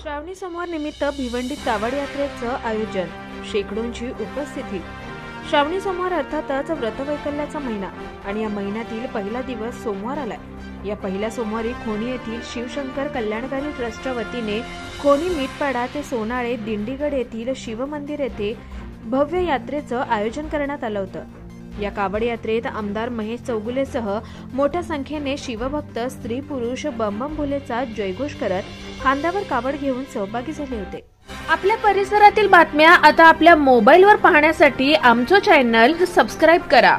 श्रावणी सोमवार निमित्त भिवंडीत कावड यात्रेचं आयोजन, शेकडोंची उपस्थिती। श्रावणी सोमवार अर्थातच व्रतवैकल्याचा महिना आणि या महिन्यातील पहिला दिवस सोमवार आलाय। या पहिल्या सोमवारी खोनी येथील शिवशंकर कल्याणकारी ट्रस्टच्या वतीने खोनी मीठपाडा ते सोनाळे दिंडीगड येथील शिवमंदिर येथे भव्य यात्रेचं आयोजन करण्यात आलं होतं। या कावड यात्रेत आमदार महेश चौगुलेसह मोठ्या संख्येने शिवभक्त स्त्री पुरुष बम बम भोलेचा जयघोष करत खांद्यावर कावड घेऊन सहभागी झाले होते। आपल्या परिसरातील बातम्या आता आपल्या मोबाईलवर पाहण्यासाठी आमचं चॅनल सबस्क्राइब करा।